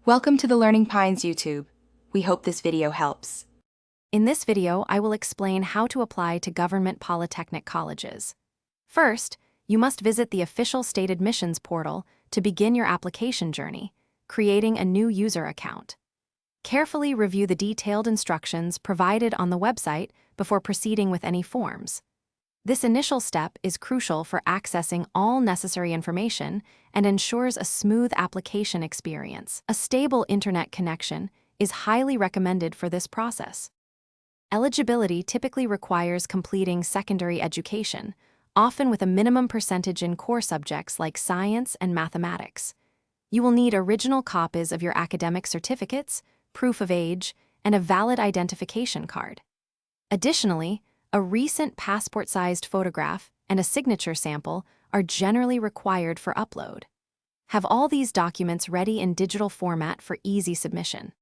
Welcome to the Learning Pines YouTube. We hope this video helps. In this video, I will explain how to apply to government polytechnic colleges. First, you must visit the official state admissions portal to begin your application journey, creating a new user account. Carefully review the detailed instructions provided on the website before proceeding with any forms. This initial step is crucial for accessing all necessary information and ensures a smooth application experience. A stable internet connection is highly recommended for this process. Eligibility typically requires completing secondary education, often with a minimum percentage in core subjects like science and mathematics. You will need original copies of your academic certificates, proof of age, and a valid identification card. Additionally, a recent passport-sized photograph and a signature sample are generally required for upload. Have all these documents ready in digital format for easy submission.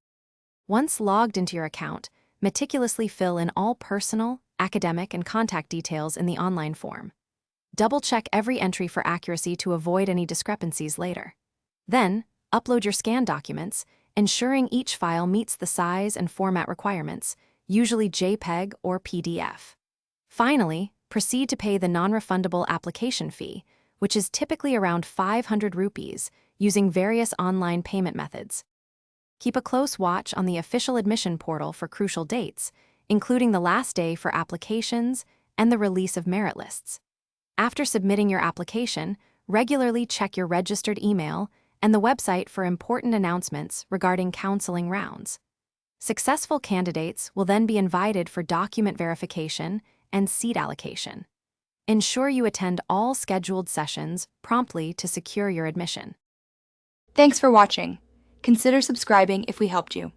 Once logged into your account, meticulously fill in all personal, academic, and contact details in the online form. Double-check every entry for accuracy to avoid any discrepancies later. Then, upload your scanned documents, ensuring each file meets the size and format requirements, usually JPEG or PDF. Finally, proceed to pay the non-refundable application fee, which is typically around 500 rupees, using various online payment methods. Keep a close watch on the official admission portal for crucial dates, including the last day for applications and the release of merit lists. After submitting your application, regularly check your registered email and the website for important announcements regarding counseling rounds. Successful candidates will then be invited for document verification and seat allocation. Ensure you attend all scheduled sessions promptly to secure your admission. Thanks for watching. Consider subscribing if we helped you.